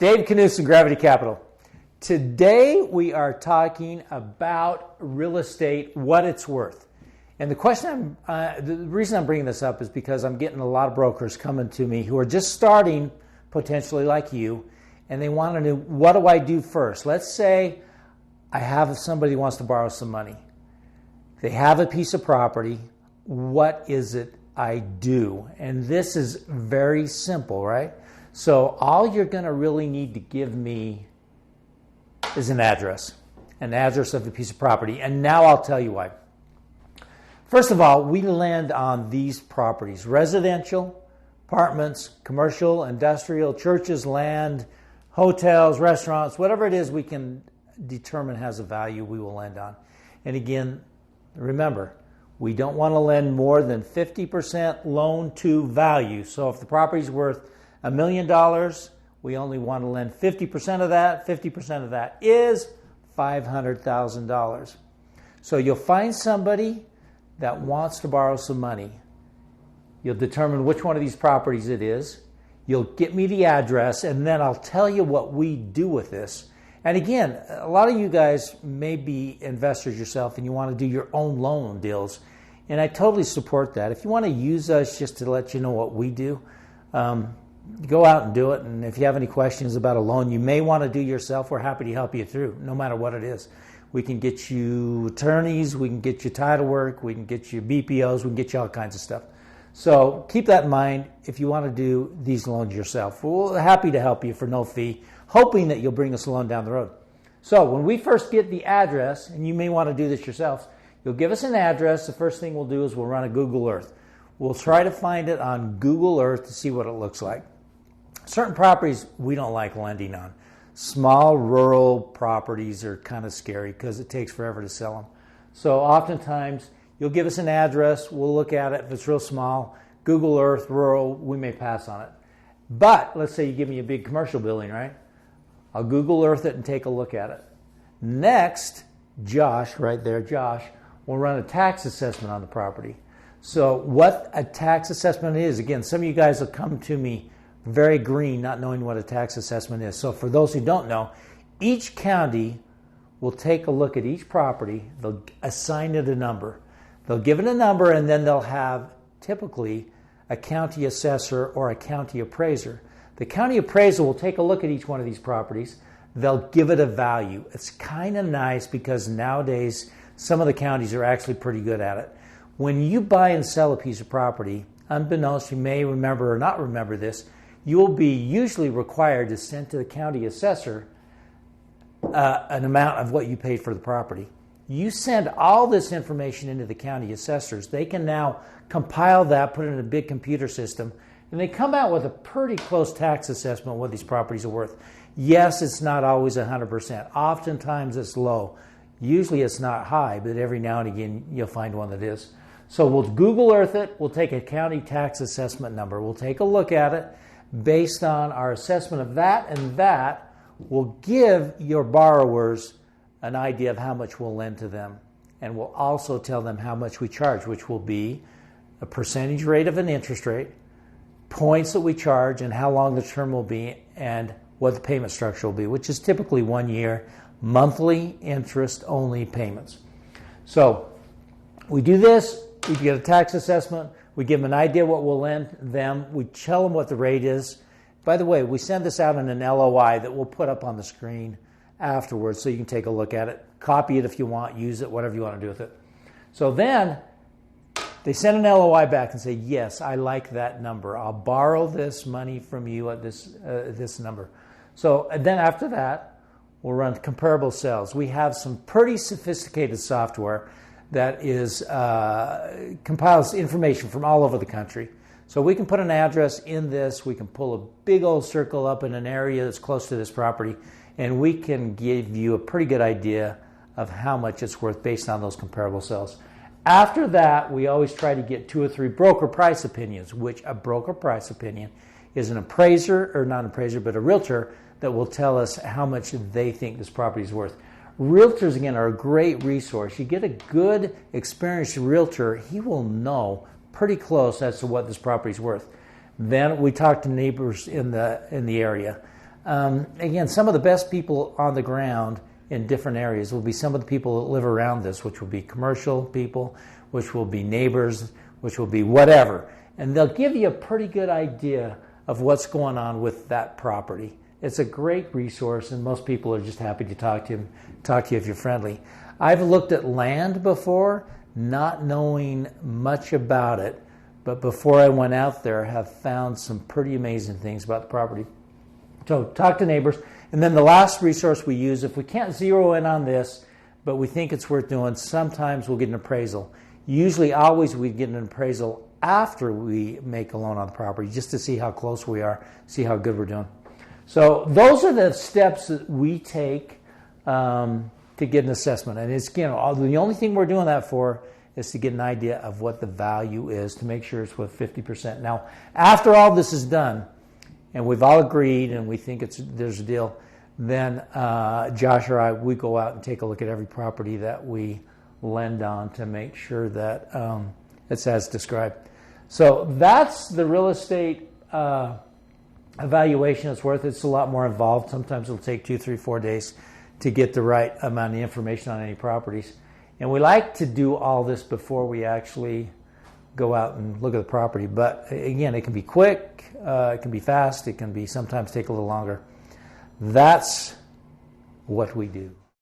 Dave Knudsen, Gravity Capital. Today we are talking about real estate, what it's worth. And the reason I'm bringing this up is because I'm getting a lot of brokers coming to me who are just starting, potentially like you, and they want to know, what do I do first? Let's say I have somebody who wants to borrow some money. They have a piece of property. What is it I do? And this is very simple, right? So all you're going to really need to give me is an address of the piece of property. And now I'll tell you why. First of all, we lend on these properties: residential, apartments, commercial, industrial, churches, land, hotels, restaurants, whatever it is we can determine has a value, we will lend on. And again, remember, we don't want to lend more than 50% loan to value. So if the property's worth $1 million, we only want to lend 50% of that. 50% of that is $500,000. So you'll find somebody that wants to borrow some money. You'll determine which one of these properties it is. You'll get me the address, and then I'll tell you what we do with this. And again, a lot of you guys may be investors yourself and you want to do your own loan deals. And I totally support that. If you want to use us just to let you know what we do, go out and do it. And if you have any questions about a loan you may want to do yourself, we're happy to help you through, no matter what it is. We can get you attorneys, we can get you title work, we can get you BPOs, we can get you all kinds of stuff. So keep that in mind if you want to do these loans yourself. We're happy to help you for no fee, hoping that you'll bring us a loan down the road. So when we first get the address, and you may want to do this yourselves, you'll give us an address. The first thing we'll do is we'll run a Google Earth. We'll try to find it on Google Earth to see what it looks like. Certain properties we don't like lending on. Small rural properties are kind of scary because it takes forever to sell them. So oftentimes you'll give us an address, we'll look at it. If it's real small, Google Earth, rural, we may pass on it. But let's say you give me a big commercial building, right? I'll Google Earth it and take a look at it. Next, Josh, right there, Josh, will run a tax assessment on the property. So what a tax assessment is, again, some of you guys will come to me very green, not knowing what a tax assessment is. So for those who don't know, each county will take a look at each property. They'll assign it a number. They'll give it a number, and then they'll have typically a county assessor or a county appraiser. The county appraiser will take a look at each one of these properties. They'll give it a value. It's kind of nice because nowadays some of the counties are actually pretty good at it. When you buy and sell a piece of property, unbeknownst, you may remember or not remember this, you will be usually required to send to the county assessor an amount of what you paid for the property. You send all this information into the county assessors. They can now compile that, put it in a big computer system, and they come out with a pretty close tax assessment of what these properties are worth. Yes, it's not always 100%. Oftentimes it's low. Usually it's not high, but every now and again you'll find one that is. So we'll Google Earth it. We'll take a county tax assessment number. We'll take a look at it. Based on our assessment of that and that, will give your borrowers an idea of how much we'll lend to them. And we'll also tell them how much we charge, which will be a percentage rate of an interest rate, points that we charge, and how long the term will be, and what the payment structure will be, which is typically 1 year, monthly interest-only payments. So we do this, we get a tax assessment, we give them an idea what we'll lend them, we tell them what the rate is. By the way, we send this out in an LOI that we'll put up on the screen afterwards so you can take a look at it, copy it if you want, use it, whatever you want to do with it. So then they send an LOI back and say, yes, I like that number. I'll borrow this money from you at this number. So then after that, we'll run comparable sales. We have some pretty sophisticated software that is compiles information from all over the country. So we can put an address in this. We can pull a big old circle up in an area that's close to this property, and we can give you a pretty good idea of how much it's worth based on those comparable sales. After that, we always try to get 2 or 3 broker price opinions, which a broker price opinion is an appraiser, or not an appraiser, but a realtor that will tell us how much they think this property is worth. Realtors, again, are a great resource. You get a good, experienced realtor, he will know pretty close as to what this property is worth. Then we talk to neighbors in the area. Again, some of the best people on the ground in different areas will be some of the people that live around this, which will be commercial people, which will be neighbors, which will be whatever. And they'll give you a pretty good idea of what's going on with that property. It's a great resource, and most people are just happy to talk to you if you're friendly. I've looked at land before, not knowing much about it, but before I went out there, have found some pretty amazing things about the property. So talk to neighbors. And then the last resource we use, if we can't zero in on this, but we think it's worth doing, sometimes we'll get an appraisal. Usually, always we get an appraisal after we make a loan on the property, just to see how close we are, see how good we're doing. So those are the steps that we take to get an assessment. And it's, the only thing we're doing that for is to get an idea of what the value is, to make sure it's worth 50%. Now, after all this is done, and we've all agreed and we think there's a deal, then Josh or I, we go out and take a look at every property that we lend on to make sure that it's as described. So that's the real estate evaluation it's worth. It's a lot more involved. Sometimes it'll take 2, 3, 4 days to get the right amount of information on any properties. And we like to do all this before we actually go out and look at the property. But again, it can be quick, it can be fast, it can be sometimes take a little longer. That's what we do.